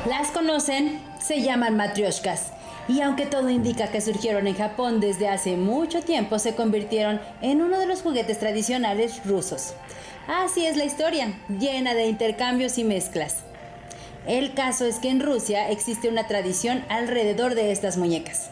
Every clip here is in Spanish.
¿Las conocen? Se llaman matrioshkas. Y aunque todo indica que surgieron en Japón desde hace mucho tiempo, se convirtieron en uno de los juguetes tradicionales rusos. Así es la historia, llena de intercambios y mezclas. El caso es que en Rusia existe una tradición alrededor de estas muñecas.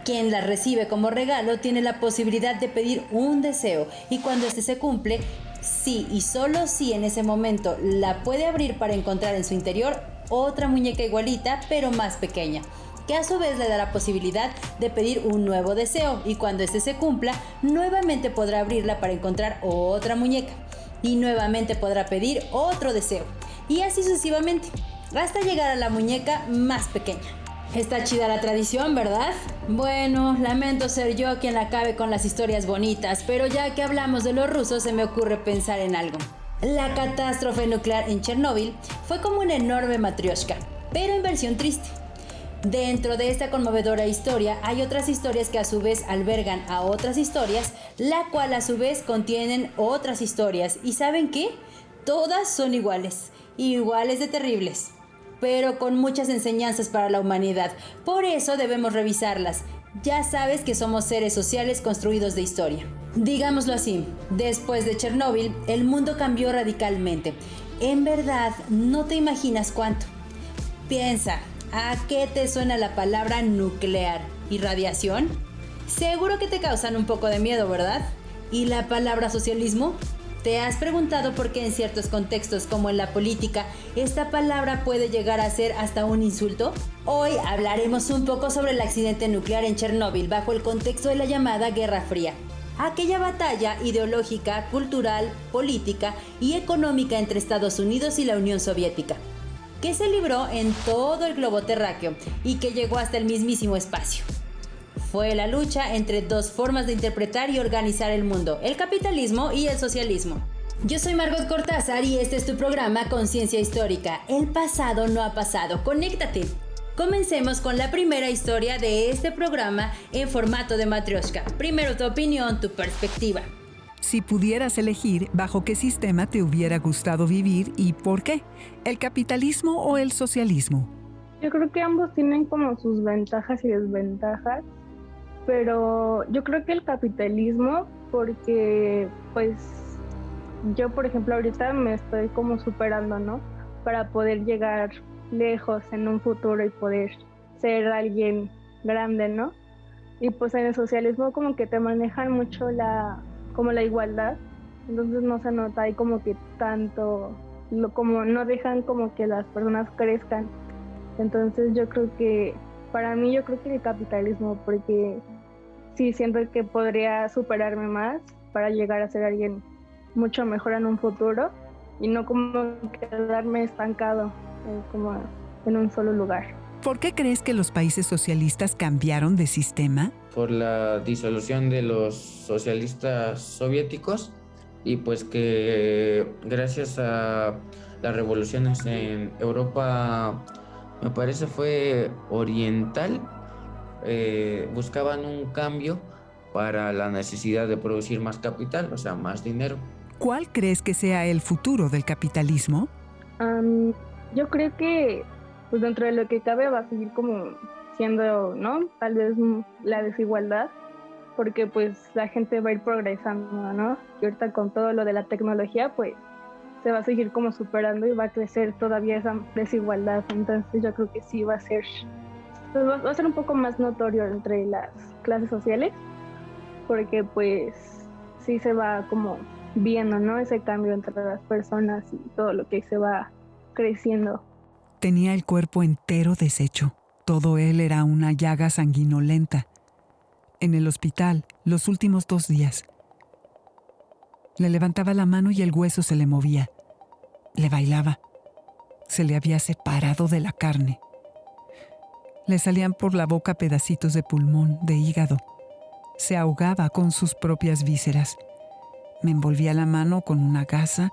Quien las recibe como regalo tiene la posibilidad de pedir un deseo y cuando este se cumple, sí y solo si en ese momento la puede abrir para encontrar en su interior otra muñeca igualita pero más pequeña, que a su vez le da la posibilidad de pedir un nuevo deseo y cuando este se cumpla, nuevamente podrá abrirla para encontrar otra muñeca y nuevamente podrá pedir otro deseo y así sucesivamente, hasta llegar a la muñeca más pequeña. Está chida la tradición, ¿verdad? Bueno, lamento ser yo quien la acabe con las historias bonitas, pero ya que hablamos de los rusos se me ocurre pensar en algo. La catástrofe nuclear en Chernóbil fue como una enorme matrioshka, pero en versión triste. Dentro de esta conmovedora historia hay otras historias que a su vez albergan a otras historias, la cual a su vez contienen otras historias. ¿Y saben qué? Todas son iguales de terribles, pero con muchas enseñanzas para la humanidad. Por eso debemos revisarlas. Ya sabes que somos seres sociales construidos de historia. Digámoslo así, después de Chernóbil, el mundo cambió radicalmente. En verdad, no te imaginas cuánto. Piensa, ¿a qué te suena la palabra nuclear y radiación? Seguro que te causan un poco de miedo, ¿verdad? ¿Y la palabra socialismo? ¿Te has preguntado por qué en ciertos contextos como en la política esta palabra puede llegar a ser hasta un insulto? Hoy hablaremos un poco sobre el accidente nuclear en Chernóbil bajo el contexto de la llamada Guerra Fría. Aquella batalla ideológica, cultural, política y económica entre Estados Unidos y la Unión Soviética, que se libró en todo el globo terráqueo y que llegó hasta el mismísimo espacio. Fue la lucha entre dos formas de interpretar y organizar el mundo, el capitalismo y el socialismo. Yo soy Margot Cortázar y este es tu programa Conciencia Histórica. El pasado no ha pasado, conéctate. Comencemos con la primera historia de este programa en formato de matrioshka. Primero tu opinión, tu perspectiva. Si pudieras elegir, ¿bajo qué sistema te hubiera gustado vivir y por qué? ¿El capitalismo o el socialismo? Yo creo que ambos tienen como sus ventajas y desventajas, pero yo creo que el capitalismo, porque pues yo por ejemplo ahorita me estoy como superando, ¿no? Para poder llegar lejos en un futuro y poder ser alguien grande, ¿no? Y pues en el socialismo como que te manejan mucho como la igualdad, entonces no se nota ahí como que tanto, como no dejan como que las personas crezcan. Entonces yo creo que, para mí yo creo que el capitalismo, porque sí siento que podría superarme más para llegar a ser alguien mucho mejor en un futuro y no como quedarme estancado como en un solo lugar. ¿Por qué crees que los países socialistas cambiaron de sistema? Por la disolución de los socialistas soviéticos y pues que gracias a las revoluciones en Europa, me parece fue oriental, buscaban un cambio para la necesidad de producir más capital, o sea, más dinero. ¿Cuál crees que sea el futuro del capitalismo? Yo creo que pues dentro de lo que cabe va a seguir como siendo, ¿no? Tal vez la desigualdad, porque pues la gente va a ir progresando, ¿no? Y ahorita con todo lo de la tecnología, pues se va a seguir como superando y va a crecer todavía esa desigualdad. Entonces yo creo que sí va a ser un poco más notorio entre las clases sociales, porque pues sí se va como viendo, ¿no? Ese cambio entre las personas y todo lo que se va creciendo. Tenía el cuerpo entero deshecho. Todo él era una llaga sanguinolenta. En el hospital, los últimos 2 días. Le levantaba la mano y el hueso se le movía. Le bailaba. Se le había separado de la carne. Le salían por la boca pedacitos de pulmón, de hígado. Se ahogaba con sus propias vísceras. Me envolvía la mano con una gasa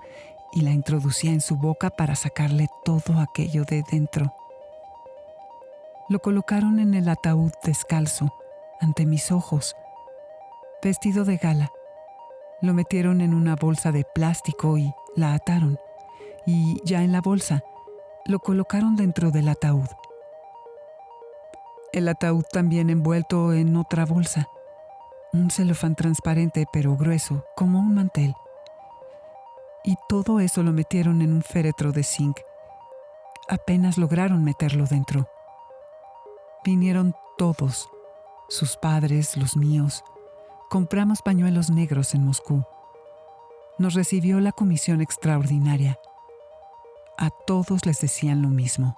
y la introducía en su boca para sacarle todo aquello de dentro. Lo colocaron en el ataúd descalzo, ante mis ojos, vestido de gala. Lo metieron en una bolsa de plástico y la ataron. Y ya en la bolsa Lo colocaron dentro del ataúd. El ataúd también envuelto en otra bolsa. Un celofán transparente pero grueso, como un mantel. Y todo eso lo metieron en un féretro de zinc. Apenas lograron meterlo dentro. Vinieron todos, sus padres, los míos. Compramos pañuelos negros en Moscú. Nos recibió la comisión extraordinaria. A todos les decían lo mismo.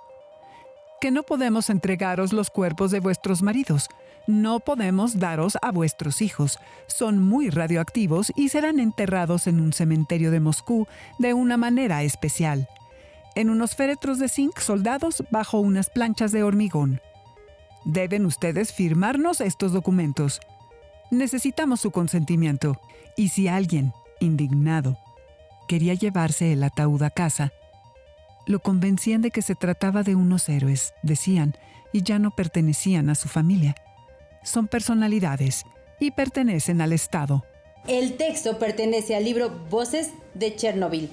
Que no podemos entregaros los cuerpos de vuestros maridos. No podemos daros a vuestros hijos. Son muy radioactivos y serán enterrados en un cementerio de Moscú de una manera especial. En unos féretros de zinc soldados bajo unas planchas de hormigón. Deben ustedes firmarnos estos documentos. Necesitamos su consentimiento. Y si alguien, indignado, quería llevarse el ataúd a casa, lo convencían de que se trataba de unos héroes, decían, y ya no pertenecían a su familia. Son personalidades y pertenecen al Estado. El texto pertenece al libro Voces de Chernobyl,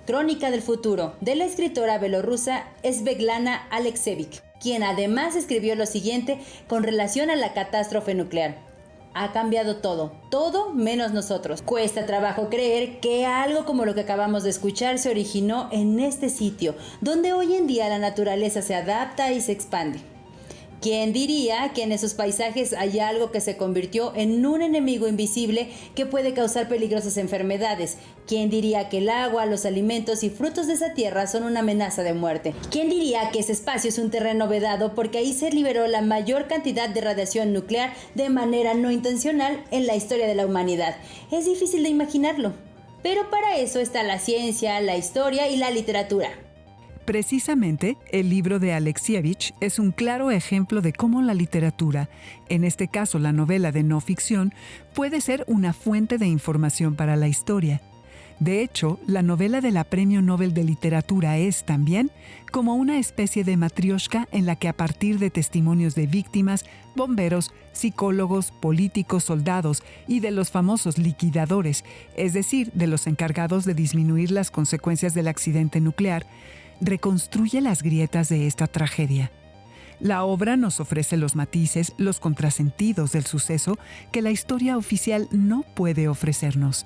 Crónica del futuro, de la escritora bielorrusa Svetlana Alexievich, quien además escribió lo siguiente con relación a la catástrofe nuclear. Ha cambiado todo, todo menos nosotros. Cuesta trabajo creer que algo como lo que acabamos de escuchar se originó en este sitio, donde hoy en día la naturaleza se adapta y se expande. ¿Quién diría que en esos paisajes hay algo que se convirtió en un enemigo invisible que puede causar peligrosas enfermedades? ¿Quién diría que el agua, los alimentos y frutos de esa tierra son una amenaza de muerte? ¿Quién diría que ese espacio es un terreno vedado porque ahí se liberó la mayor cantidad de radiación nuclear de manera no intencional en la historia de la humanidad? Es difícil de imaginarlo, pero para eso está la ciencia, la historia y la literatura. Precisamente, el libro de Alexievich es un claro ejemplo de cómo la literatura, en este caso la novela de no ficción, puede ser una fuente de información para la historia. De hecho, la novela de la Premio Nobel de Literatura es también como una especie de matrioshka en la que a partir de testimonios de víctimas, bomberos, psicólogos, políticos, soldados y de los famosos liquidadores, es decir, de los encargados de disminuir las consecuencias del accidente nuclear, reconstruye las grietas de esta tragedia. La obra nos ofrece los matices, los contrasentidos del suceso que la historia oficial no puede ofrecernos.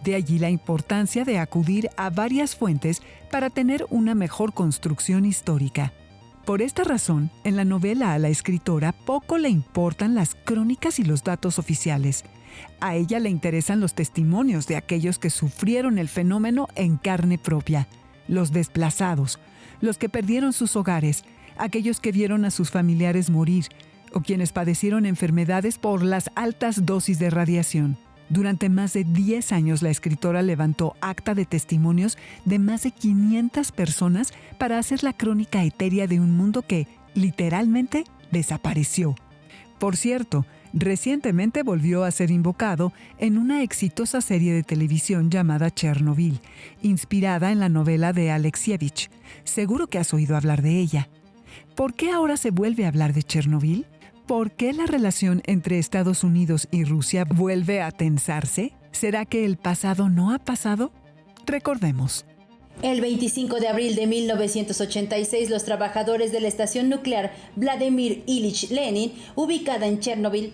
De allí la importancia de acudir a varias fuentes para tener una mejor construcción histórica. Por esta razón, en la novela a la escritora poco le importan las crónicas y los datos oficiales. A ella le interesan los testimonios de aquellos que sufrieron el fenómeno en carne propia. Los desplazados, los que perdieron sus hogares, aquellos que vieron a sus familiares morir o quienes padecieron enfermedades por las altas dosis de radiación. Durante más de 10 años la escritora levantó acta de testimonios de más de 500 personas para hacer la crónica etérea de un mundo que, literalmente, desapareció. Por cierto, recientemente volvió a ser invocado en una exitosa serie de televisión llamada Chernobyl, inspirada en la novela de Alexievich. Seguro que has oído hablar de ella. ¿Por qué ahora se vuelve a hablar de Chernobyl? ¿Por qué la relación entre Estados Unidos y Rusia vuelve a tensarse? ¿Será que el pasado no ha pasado? Recordemos. El 25 de abril de 1986, los trabajadores de la estación nuclear Vladimir Ilich Lenin, ubicada en Chernobyl,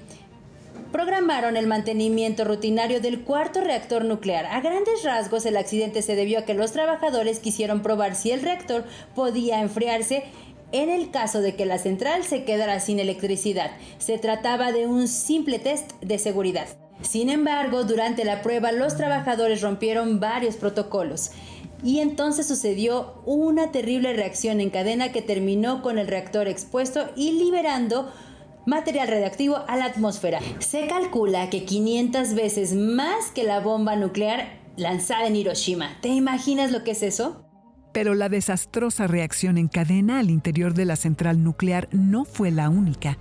programaron el mantenimiento rutinario del cuarto reactor nuclear. A grandes rasgos, el accidente se debió a que los trabajadores quisieron probar si el reactor podía enfriarse en el caso de que la central se quedara sin electricidad. Se trataba de un simple test de seguridad. Sin embargo, durante la prueba, los trabajadores rompieron varios protocolos. Y entonces sucedió una terrible reacción en cadena que terminó con el reactor expuesto y liberando material radiactivo a la atmósfera. Se calcula que 500 veces más que la bomba nuclear lanzada en Hiroshima. ¿Te imaginas lo que es eso? Pero la desastrosa reacción en cadena al interior de la central nuclear no fue la única.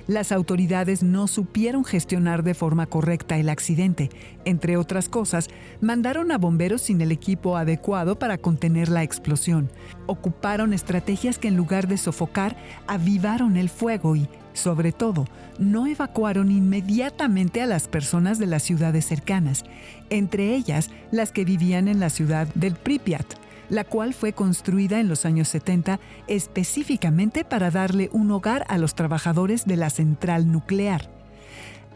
Las autoridades no supieron gestionar de forma correcta el accidente. Entre otras cosas, mandaron a bomberos sin el equipo adecuado para contener la explosión. Ocuparon estrategias que en lugar de sofocar, avivaron el fuego y, sobre todo, no evacuaron inmediatamente a las personas de las ciudades cercanas, entre ellas las que vivían en la ciudad del Pripyat, la cual fue construida en los años 70 específicamente para darle un hogar a los trabajadores de la central nuclear.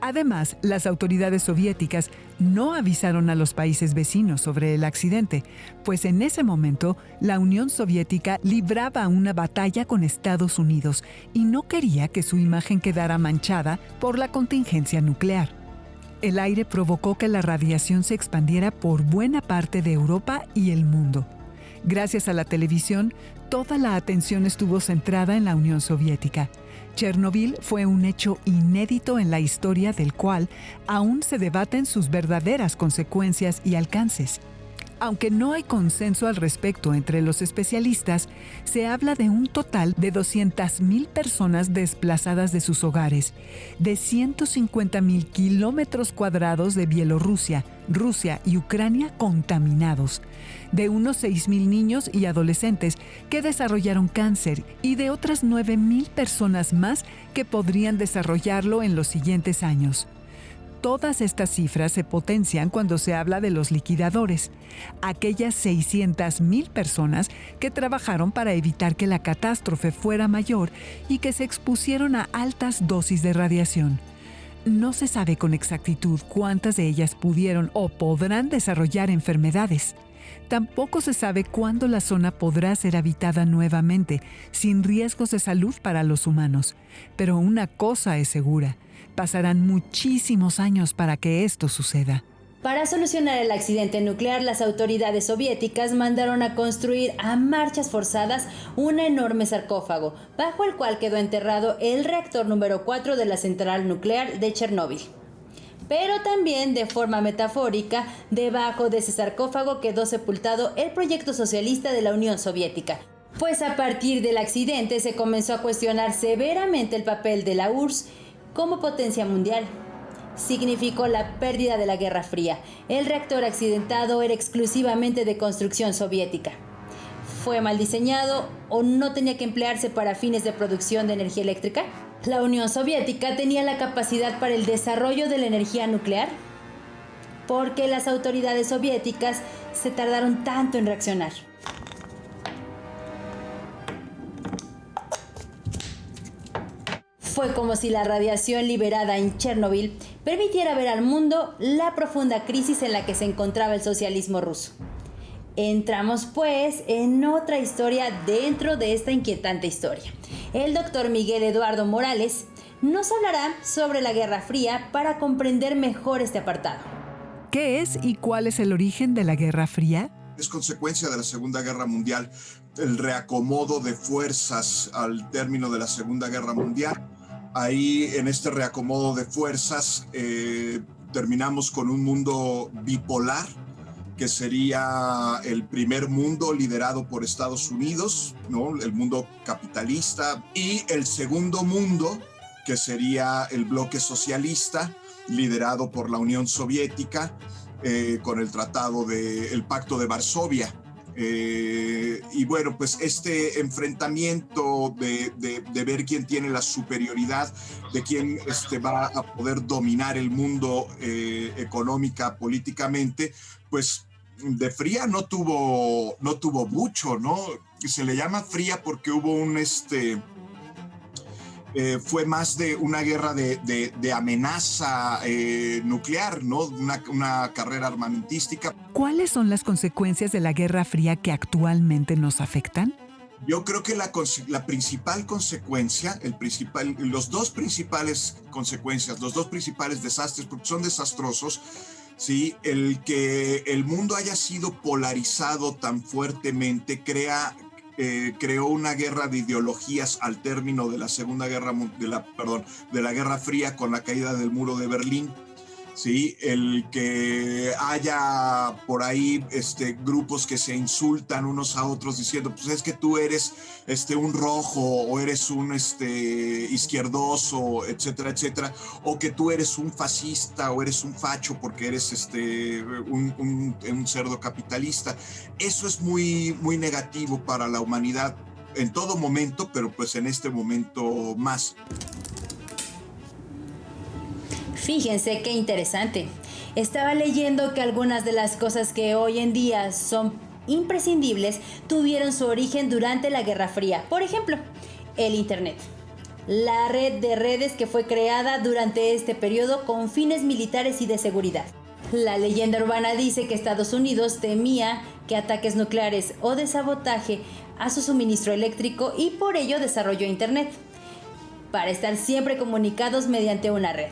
Además, las autoridades soviéticas no avisaron a los países vecinos sobre el accidente, pues en ese momento la Unión Soviética libraba una batalla con Estados Unidos y no quería que su imagen quedara manchada por la contingencia nuclear. El aire provocó que la radiación se expandiera por buena parte de Europa y el mundo. Gracias a la televisión, toda la atención estuvo centrada en la Unión Soviética. Chernobyl fue un hecho inédito en la historia del cual aún se debaten sus verdaderas consecuencias y alcances. Aunque no hay consenso al respecto entre los especialistas, se habla de un total de 200,000 personas desplazadas de sus hogares, de 150,000 kilómetros cuadrados de Bielorrusia, Rusia y Ucrania contaminados, de unos 6,000 niños y adolescentes que desarrollaron cáncer y de otras 9,000 personas más que podrían desarrollarlo en los siguientes años. Todas estas cifras se potencian cuando se habla de los liquidadores, aquellas 600,000 personas que trabajaron para evitar que la catástrofe fuera mayor y que se expusieron a altas dosis de radiación. No se sabe con exactitud cuántas de ellas pudieron o podrán desarrollar enfermedades. Tampoco se sabe cuándo la zona podrá ser habitada nuevamente, sin riesgos de salud para los humanos. Pero una cosa es segura: pasarán muchísimos años para que esto suceda. Para solucionar el accidente nuclear, las autoridades soviéticas mandaron a construir a marchas forzadas un enorme sarcófago, bajo el cual quedó enterrado el reactor número 4 de la central nuclear de Chernóbil. Pero también, de forma metafórica, debajo de ese sarcófago quedó sepultado el proyecto socialista de la Unión Soviética. Pues a partir del accidente se comenzó a cuestionar severamente el papel de la URSS como potencia mundial. Significó la pérdida de la Guerra Fría. El reactor accidentado era exclusivamente de construcción soviética. ¿Fue mal diseñado o no tenía que emplearse para fines de producción de energía eléctrica? ¿La Unión Soviética tenía la capacidad para el desarrollo de la energía nuclear? ¿Por qué las autoridades soviéticas se tardaron tanto en reaccionar? Fue como si la radiación liberada en Chernobyl permitiera ver al mundo la profunda crisis en la que se encontraba el socialismo ruso. Entramos pues en otra historia dentro de esta inquietante historia. El doctor Miguel Eduardo Morales nos hablará sobre la Guerra Fría para comprender mejor este apartado. ¿Qué es y cuál es el origen de la Guerra Fría? Es consecuencia de la Segunda Guerra Mundial, el reacomodo de fuerzas al término de la Segunda Guerra Mundial. Ahí, en este reacomodo de fuerzas, terminamos con un mundo bipolar, que sería el primer mundo liderado por Estados Unidos, ¿no? El mundo capitalista, y el segundo mundo, que sería el bloque socialista, liderado por la Unión Soviética, con el el Pacto de Varsovia. Y bueno, pues este enfrentamiento de ver quién tiene la superioridad, de quién va a poder dominar el mundo económica, políticamente, pues de fría no tuvo mucho, ¿no? Se le llama fría porque hubo fue más de una guerra de amenaza nuclear, ¿no? Una carrera armamentística. ¿Cuáles son las consecuencias de la Guerra Fría que actualmente nos afectan? Yo creo que la principal consecuencia, los dos principales desastres, porque son desastrosos, ¿sí? El que el mundo haya sido polarizado tan fuertemente creó una guerra de ideologías al término de la Guerra Fría, con la caída del muro de Berlín. ¿Sí? El que haya por ahí grupos que se insultan unos a otros diciendo, pues es que tú eres un rojo, o eres un izquierdoso, etcétera, etcétera, o que tú eres un fascista o eres un facho porque eres un cerdo capitalista. Eso es muy, muy negativo para la humanidad en todo momento, pero pues en este momento más. Fíjense qué interesante. Estaba leyendo que algunas de las cosas que hoy en día son imprescindibles tuvieron su origen durante la Guerra Fría. Por ejemplo, el Internet. La red de redes que fue creada durante este periodo con fines militares y de seguridad. La leyenda urbana dice que Estados Unidos temía que ataques nucleares o de sabotaje a su suministro eléctrico y por ello desarrolló Internet, para estar siempre comunicados mediante una red.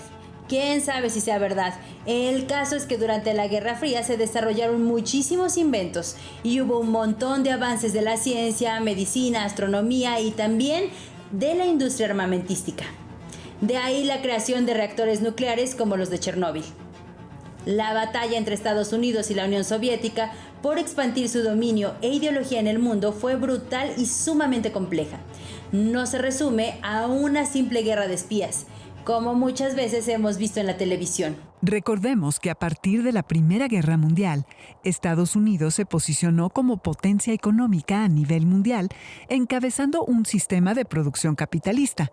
¿Quién sabe si sea verdad? El caso es que durante la Guerra Fría se desarrollaron muchísimos inventos y hubo un montón de avances de la ciencia, medicina, astronomía y también de la industria armamentística. De ahí la creación de reactores nucleares como los de Chernóbil. La batalla entre Estados Unidos y la Unión Soviética por expandir su dominio e ideología en el mundo fue brutal y sumamente compleja. No se resume a una simple guerra de espías, como muchas veces hemos visto en la televisión. Recordemos que a partir de la Primera Guerra Mundial, Estados Unidos se posicionó como potencia económica a nivel mundial, encabezando un sistema de producción capitalista,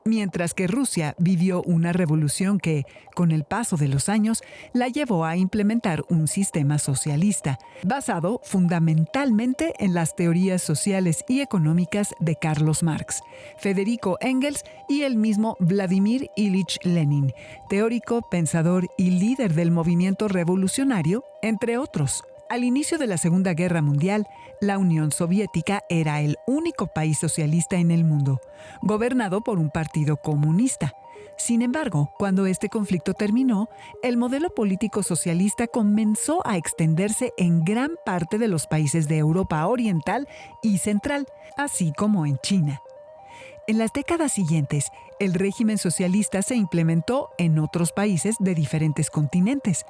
mientras que Rusia vivió una revolución que, con el paso de los años, la llevó a implementar un sistema socialista, basado fundamentalmente en las teorías sociales y económicas de Carlos Marx, Federico Engels y el mismo Vladimir Ilich Lenin, teórico, pensador y líder del movimiento revolucionario, entre otros. Al inicio de la Segunda Guerra Mundial, la Unión Soviética era el único país socialista en el mundo, gobernado por un partido comunista. Sin embargo, cuando este conflicto terminó, el modelo político socialista comenzó a extenderse en gran parte de los países de Europa Oriental y Central, así como en China. En las décadas siguientes, el régimen socialista se implementó en otros países de diferentes continentes,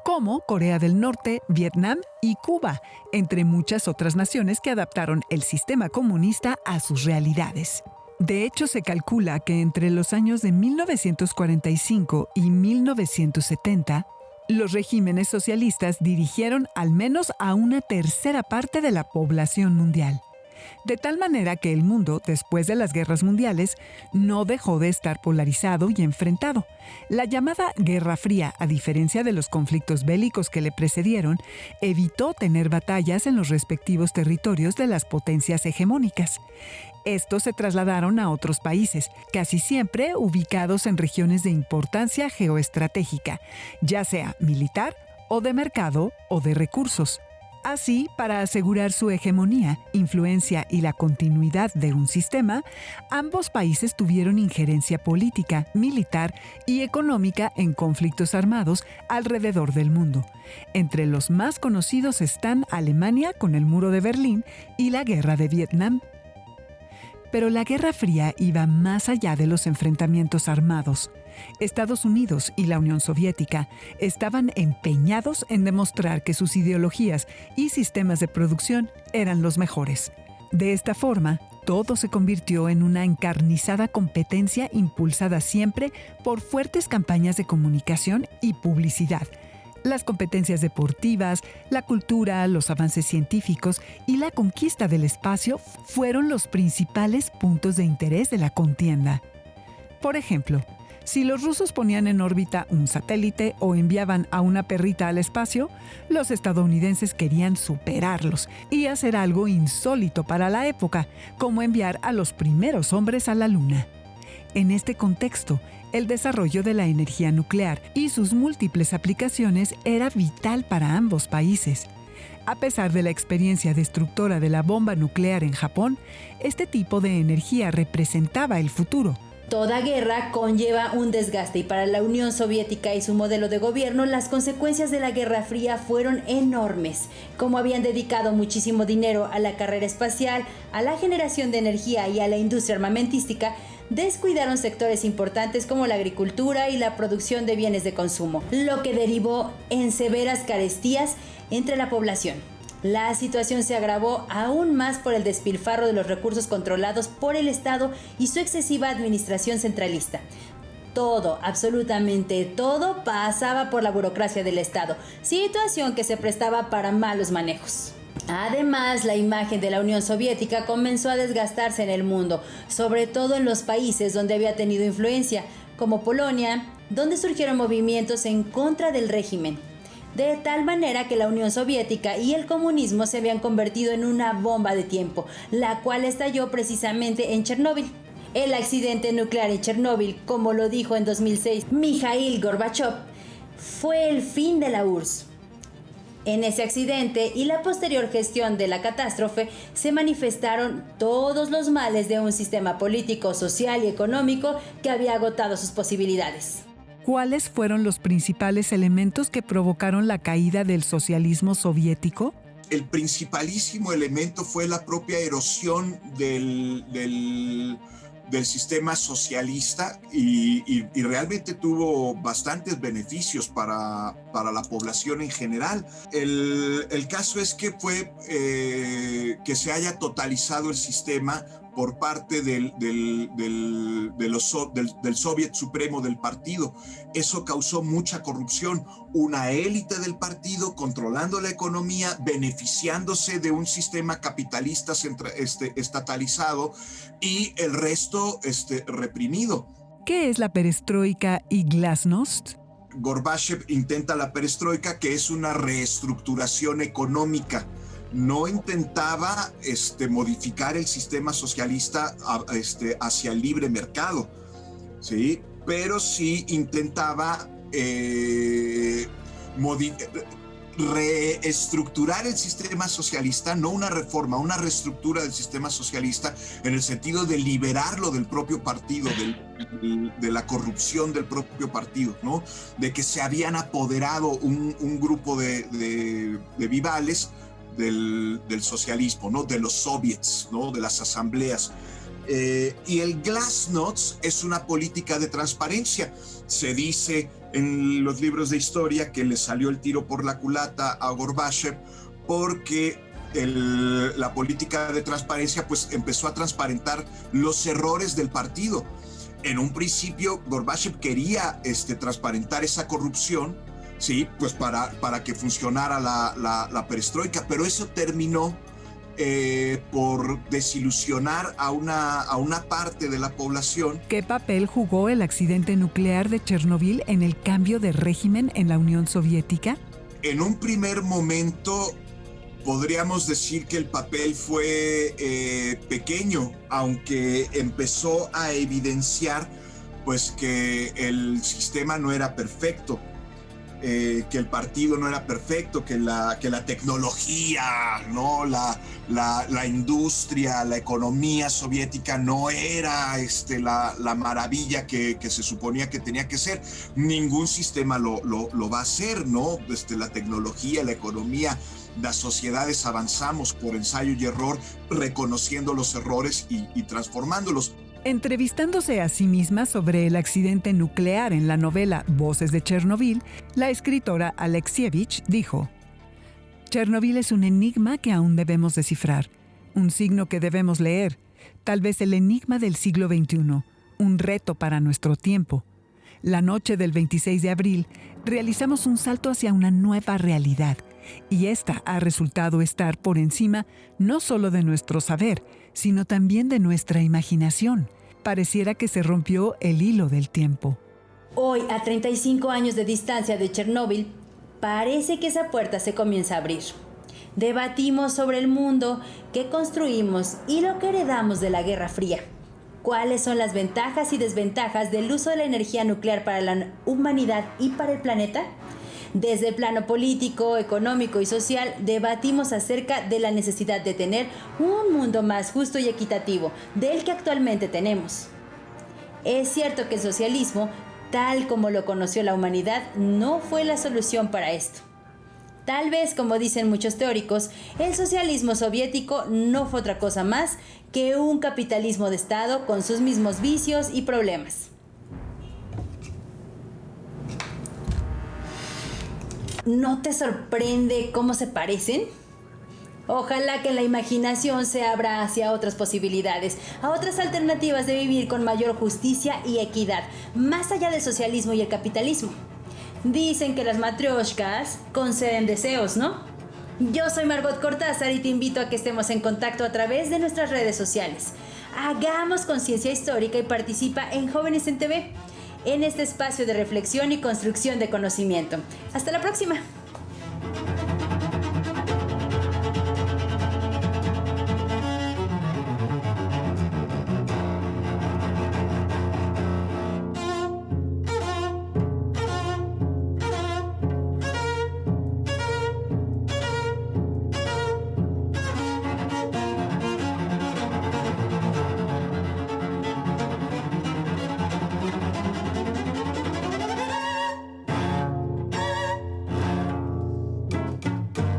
como Corea del Norte, Vietnam y Cuba, entre muchas otras naciones que adaptaron el sistema comunista a sus realidades. De hecho, se calcula que entre los años de 1945 y 1970, los regímenes socialistas dirigieron al menos a una tercera parte de la población mundial. De tal manera que el mundo, después de las guerras mundiales, no dejó de estar polarizado y enfrentado. La llamada Guerra Fría, a diferencia de los conflictos bélicos que le precedieron, evitó tener batallas en los respectivos territorios de las potencias hegemónicas. Estos se trasladaron a otros países, casi siempre ubicados en regiones de importancia geoestratégica, ya sea militar o de mercado o de recursos. Así, para asegurar su hegemonía, influencia y la continuidad de un sistema, ambos países tuvieron injerencia política, militar y económica en conflictos armados alrededor del mundo. Entre los más conocidos están Alemania con el Muro de Berlín y la Guerra de Vietnam. Pero la Guerra Fría iba más allá de los enfrentamientos armados. Estados Unidos y la Unión Soviética estaban empeñados en demostrar que sus ideologías y sistemas de producción eran los mejores. De esta forma, todo se convirtió en una encarnizada competencia impulsada siempre por fuertes campañas de comunicación y publicidad. Las competencias deportivas, la cultura, los avances científicos y la conquista del espacio fueron los principales puntos de interés de la contienda. Por ejemplo, si los rusos ponían en órbita un satélite o enviaban a una perrita al espacio, los estadounidenses querían superarlos y hacer algo insólito para la época, como enviar a los primeros hombres a la Luna. En este contexto, el desarrollo de la energía nuclear y sus múltiples aplicaciones era vital para ambos países. A pesar de la experiencia destructora de la bomba nuclear en Japón, este tipo de energía representaba el futuro. Toda guerra conlleva un desgaste y para la Unión Soviética y su modelo de gobierno las consecuencias de la Guerra Fría fueron enormes. Como habían dedicado muchísimo dinero a la carrera espacial, a la generación de energía y a la industria armamentística, descuidaron sectores importantes como la agricultura y la producción de bienes de consumo, lo que derivó en severas carestías entre la población. La situación se agravó aún más por el despilfarro de los recursos controlados por el Estado y su excesiva administración centralista. Todo, absolutamente todo, pasaba por la burocracia del Estado, situación que se prestaba para malos manejos. Además, la imagen de la Unión Soviética comenzó a desgastarse en el mundo, sobre todo en los países donde había tenido influencia, como Polonia, donde surgieron movimientos en contra del régimen. de tal manera que la Unión Soviética y el comunismo se habían convertido en una bomba de tiempo, la cual estalló precisamente en Chernóbil. El accidente nuclear en Chernóbil, como lo dijo en 2006 Mikhail Gorbachev, fue el fin de la URSS. En ese accidente y la posterior gestión de la catástrofe se manifestaron todos los males de un sistema político, social y económico que había agotado sus posibilidades. ¿Cuáles fueron los principales elementos que provocaron la caída del socialismo soviético? El principalísimo elemento fue la propia erosión del sistema socialista y realmente tuvo bastantes beneficios para la población en general. El caso es que fue que se haya totalizado el sistema por parte del Soviet Supremo del partido. Eso causó mucha corrupción. Una élite del partido controlando la economía, beneficiándose de un sistema capitalista estatalizado y el resto reprimido. ¿Qué es la perestroika y glasnost? Gorbachev intenta la perestroika, que es una reestructuración económica. No intentaba modificar el sistema socialista hacia el libre mercado, ¿sí? Pero sí intentaba reestructurar el sistema socialista, no una reforma, una reestructura del sistema socialista en el sentido de liberarlo del propio partido, de la corrupción del propio partido, ¿no? De que se habían apoderado un grupo de vivales del socialismo, ¿no? De los soviets, ¿no? De las asambleas. Y el glasnost es una política de transparencia. Se dice en los libros de historia que le salió el tiro por la culata a Gorbachev porque la política de transparencia pues empezó a transparentar los errores del partido. En un principio Gorbachev quería transparentar esa corrupción, sí, pues para que funcionara la perestroika, pero eso terminó por desilusionar a una parte de la población. ¿Qué papel jugó el accidente nuclear de Chernobyl en el cambio de régimen en la Unión Soviética? En un primer momento podríamos decir que el papel fue pequeño, aunque empezó a evidenciar pues que el sistema no era perfecto. Que el partido no era perfecto, que la tecnología, ¿no? la industria, la economía soviética no era la maravilla que se suponía que tenía que ser. Ningún sistema lo va a hacer, ¿no? La tecnología, la economía, las sociedades avanzamos por ensayo y error, reconociendo los errores y transformándolos. Entrevistándose a sí misma sobre el accidente nuclear en la novela Voces de Chernobyl, la escritora Alexievich dijo: Chernobyl es un enigma que aún debemos descifrar, un signo que debemos leer, tal vez el enigma del siglo XXI, un reto para nuestro tiempo. La noche del 26 de abril realizamos un salto hacia una nueva realidad, y esta ha resultado estar por encima no solo de nuestro saber, sino también de nuestra imaginación. Pareciera que se rompió el hilo del tiempo. Hoy, a 35 años de distancia de Chernóbil, parece que esa puerta se comienza a abrir. Debatimos sobre el mundo que construimos y lo que heredamos de la Guerra Fría. ¿Cuáles son las ventajas y desventajas del uso de la energía nuclear para la humanidad y para el planeta? Desde el plano político, económico y social, debatimos acerca de la necesidad de tener un mundo más justo y equitativo del que actualmente tenemos. Es cierto que el socialismo, tal como lo conoció la humanidad, no fue la solución para esto. Tal vez, como dicen muchos teóricos, el socialismo soviético no fue otra cosa más que un capitalismo de Estado con sus mismos vicios y problemas. ¿No te sorprende cómo se parecen? Ojalá que la imaginación se abra hacia otras posibilidades, a otras alternativas de vivir con mayor justicia y equidad, más allá del socialismo y el capitalismo. Dicen que las matrioshkas conceden deseos, ¿no? Yo soy Margot Cortázar y te invito a que estemos en contacto a través de nuestras redes sociales. Hagamos conciencia histórica y participa en Jóvenes en TV, en este espacio de reflexión y construcción de conocimiento. Hasta la próxima.